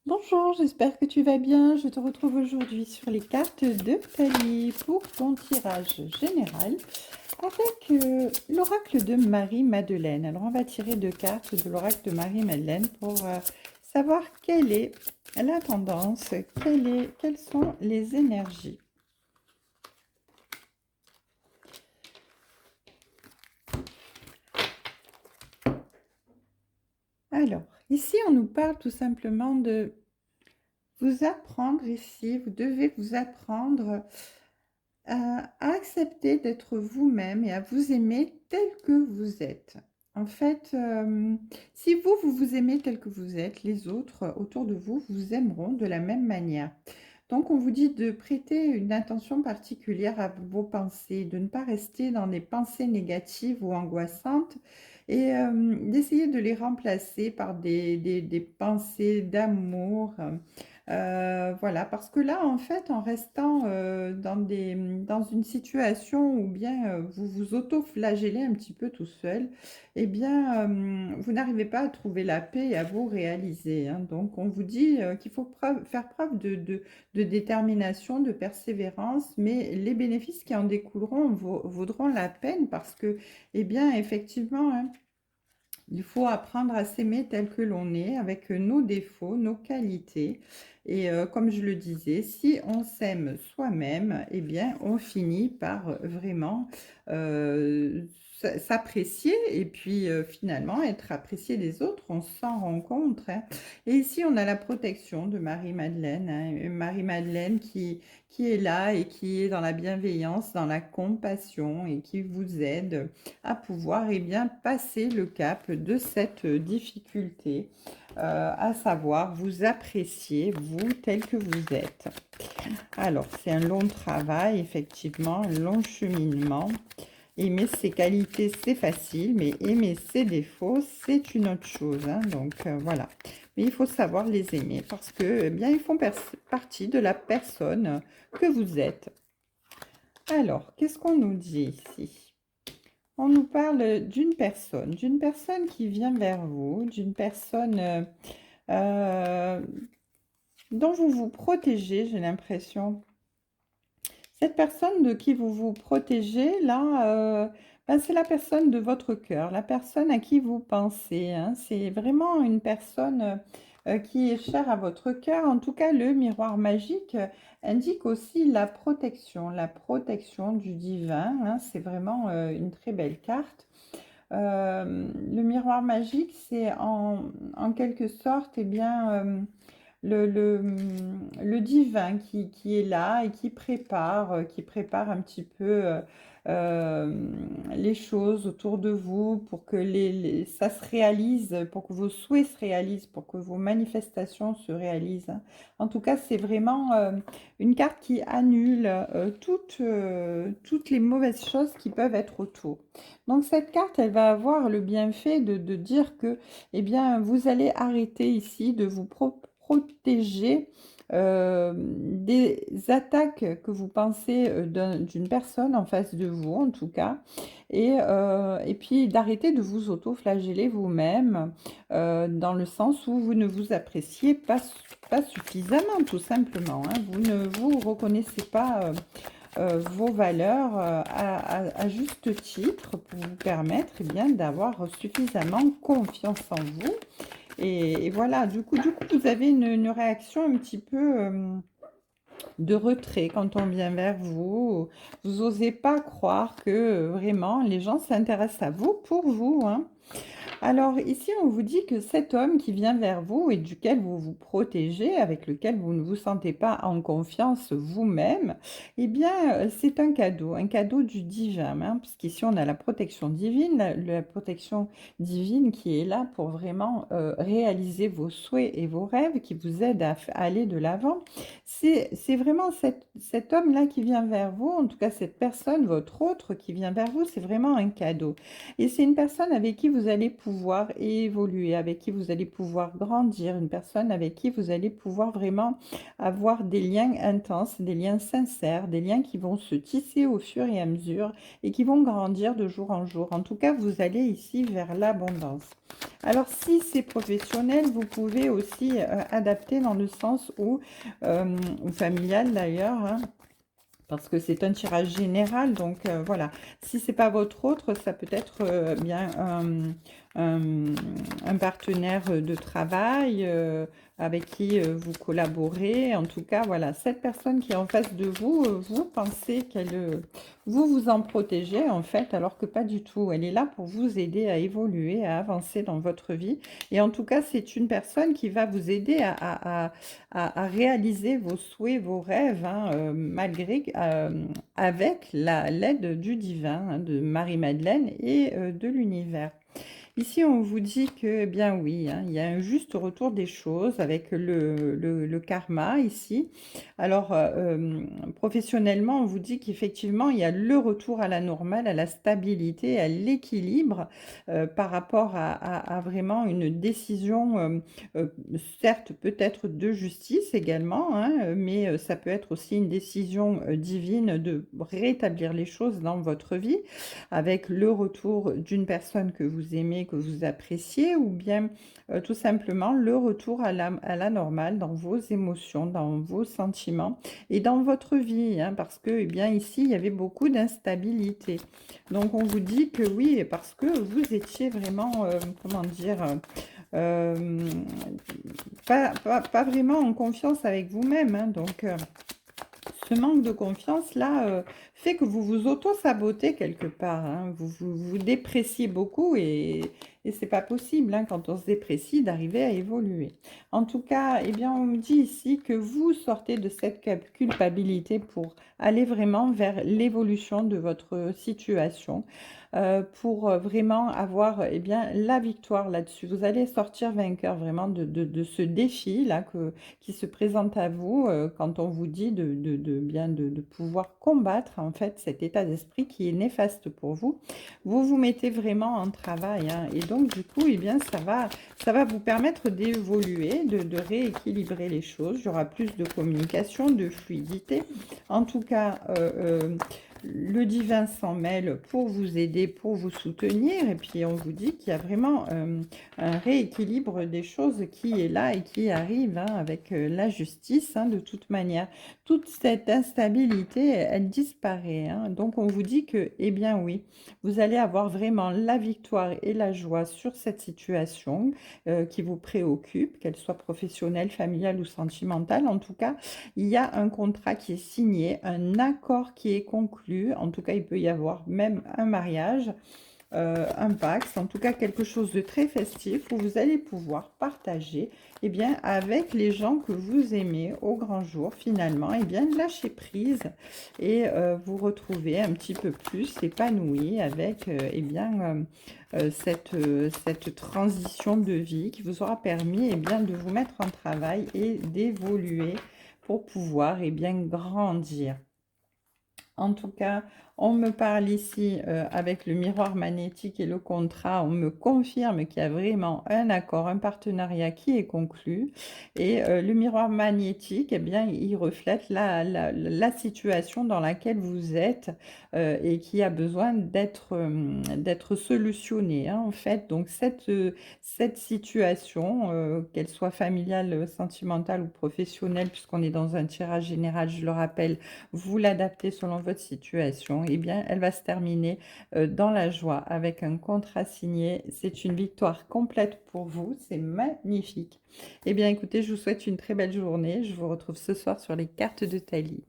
Bonjour, j'espère que tu vas bien. Je te retrouve aujourd'hui sur les cartes de Tali pour ton tirage général avec l'oracle de Marie-Madeleine. Alors, on va tirer deux cartes de l'oracle de Marie-Madeleine pour savoir quelle est la tendance, quelles sont les énergies. Alors, ici, on nous parle tout simplement de vous apprendre ici. Vous devez vous apprendre à accepter d'être vous-même et à vous aimer tel que vous êtes. En fait, si vous vous aimez tel que vous êtes, les autres autour de vous vous aimeront de la même manière. Donc, on vous dit de prêter une attention particulière à vos pensées, de ne pas rester dans des pensées négatives ou angoissantes et d'essayer de les remplacer par des pensées d'amour. Voilà, parce que là, en fait, en restant dans une situation où bien vous vous auto-flagellez un petit peu tout seul, eh bien, vous n'arrivez pas à trouver la paix et à vous réaliser, hein. Donc, on vous dit qu'il faut faire preuve de détermination, de persévérance, mais les bénéfices qui en découleront vaudront la peine parce que, eh bien, effectivement, hein, il faut apprendre à s'aimer tel que l'on est, avec nos défauts, nos qualités. Et comme je le disais, si on s'aime soi-même, eh bien, on finit par vraiment s'apprécier et puis finalement être apprécié des autres. On s'en rend compte, hein. Et ici, on a la protection de Marie-Madeleine, hein, Marie-Madeleine qui est là et qui est dans la bienveillance, dans la compassion et qui vous aide à pouvoir bien, passer le cap de cette difficulté, à savoir vous apprécier, vous, tel que vous êtes. Alors, c'est un long travail, effectivement, un long cheminement. Aimer ses qualités, c'est facile, mais aimer ses défauts, c'est une autre chose, hein. Donc, voilà. Mais il faut savoir les aimer parce que, bien, ils font partie de la personne que vous êtes. Alors, qu'est-ce qu'on nous dit ici? On nous parle d'une personne qui vient vers vous, d'une personne euh, dont vous vous protégez, j'ai l'impression. Cette personne de qui vous vous protégez, là, ben, c'est la personne de votre cœur, la personne à qui vous pensez, hein. C'est vraiment une personne qui est chère à votre cœur. En tout cas, le miroir magique indique aussi la protection du divin, hein. C'est vraiment une très belle carte. Le miroir magique, c'est en quelque sorte, eh bien, le divin qui est là et qui prépare un petit peu euh, les choses autour de vous pour que ça se réalise, pour que vos souhaits se réalisent, pour que vos manifestations se réalisent, hein. En tout cas, c'est vraiment une carte qui annule toutes les mauvaises choses qui peuvent être autour. Donc cette carte, elle va avoir le bienfait de dire que, eh bien, vous allez arrêter ici de vous protéger des attaques que vous pensez d'une personne en face de vous, en tout cas, et puis d'arrêter de vous auto-flageller vous-même, dans le sens où vous ne vous appréciez pas suffisamment, tout simplement, hein. Vous ne vous reconnaissez pas vos valeurs à juste titre pour vous permettre bien d'avoir suffisamment confiance en vous. Et voilà, du coup, vous avez une réaction un petit peu de retrait quand on vient vers vous. Vous n'osez pas croire que vraiment les gens s'intéressent à vous pour vous, hein. Alors ici, on vous dit que cet homme qui vient vers vous et duquel vous vous protégez, avec lequel vous ne vous sentez pas en confiance vous-même, eh bien, c'est un cadeau du divin, hein, puisqu'ici, on a la protection divine, la protection divine qui est là pour vraiment réaliser vos souhaits et vos rêves, qui vous aide à aller de l'avant. C'est vraiment cet homme-là qui vient vers vous, en tout cas cette personne, votre autre qui vient vers vous, c'est vraiment un cadeau. Et c'est une personne avec qui vous allez pouvoir évoluer, avec qui vous allez pouvoir grandir, une personne avec qui vous allez pouvoir vraiment avoir des liens intenses, des liens sincères, des liens qui vont se tisser au fur et à mesure et qui vont grandir de jour en jour. En tout cas, vous allez ici vers l'abondance. Alors, si c'est professionnel, vous pouvez aussi adapter dans le sens ou familial d'ailleurs, hein, parce que c'est un tirage général, donc voilà. Si c'est pas votre autre, ça peut être bien un, un partenaire de travail avec qui vous collaborez. En tout cas, voilà, cette personne qui est en face de vous, vous pensez qu'elle vous vous en protégez en fait, alors que pas du tout. Elle est là pour vous aider à évoluer, à avancer dans votre vie. Et en tout cas, c'est une personne qui va vous aider à réaliser vos souhaits, vos rêves, hein, avec l'aide du divin, hein, de Marie-Madeleine et de l'univers. Ici, on vous dit que, eh bien oui, hein, il y a un juste retour des choses avec le karma ici. Alors, professionnellement, on vous dit qu'effectivement, il y a le retour à la normale, à la stabilité, à l'équilibre par rapport à vraiment une décision, certes peut-être de justice également, hein, mais ça peut être aussi une décision divine de rétablir les choses dans votre vie avec le retour d'une personne que vous aimez, que vous appréciez, ou bien tout simplement le retour à la normale dans vos émotions, dans vos sentiments et dans votre vie, hein, parce que eh bien, ici, il y avait beaucoup d'instabilité. Donc, on vous dit que oui, parce que vous étiez vraiment, comment dire, euh, pas vraiment en confiance avec vous-même, hein, donc... ce manque de confiance là fait que vous vous auto-sabotez quelque part, hein. Vous dépréciez beaucoup et c'est pas possible, hein, quand on se déprécie d'arriver à évoluer. En tout cas, eh bien, on me dit ici que vous sortez de cette culpabilité pour aller vraiment vers l'évolution de votre situation, pour vraiment avoir eh bien, la victoire là-dessus. Vous allez sortir vainqueur vraiment de ce défi là qui se présente à vous quand on vous dit de pouvoir combattre en fait cet état d'esprit qui est néfaste pour vous. Vous vous mettez vraiment en travail, hein, et donc du coup, eh bien, ça va vous permettre d'évoluer, de rééquilibrer les choses. Il y aura plus de communication, de fluidité. En tout cas, le divin s'en mêle pour vous aider, pour vous soutenir. Et puis, on vous dit qu'il y a vraiment un rééquilibre des choses qui est là et qui arrive, hein, avec la justice, hein, de toute manière. Toute cette instabilité, elle disparaît, hein. Donc, on vous dit que, eh bien oui, vous allez avoir vraiment la victoire et la joie sur cette situation qui vous préoccupe, qu'elle soit professionnelle, familiale ou sentimentale. En tout cas, il y a un contrat qui est signé, un accord qui est conclu. En tout cas, il peut y avoir même un mariage, un Pax, en tout cas quelque chose de très festif où vous allez pouvoir partager eh bien, avec les gens que vous aimez au grand jour, finalement, eh bien, lâcher prise et vous retrouver un petit peu plus épanoui avec eh bien, cette transition de vie qui vous aura permis eh bien, de vous mettre en travail et d'évoluer pour pouvoir eh bien, grandir. En tout cas, on me parle ici avec le miroir magnétique et le contrat, on me confirme qu'il y a vraiment un accord, un partenariat qui est conclu. Et le miroir magnétique, eh bien, il reflète la situation dans laquelle vous êtes et qui a besoin d'être solutionnée, hein, en fait. Donc, cette situation, qu'elle soit familiale, sentimentale ou professionnelle, puisqu'on est dans un tirage général, je le rappelle, vous l'adaptez selon votre situation, eh bien, elle va se terminer dans la joie avec un contrat signé. C'est une victoire complète pour vous, c'est magnifique. Eh bien, écoutez, je vous souhaite une très belle journée. Je vous retrouve ce soir sur les cartes de Thalie.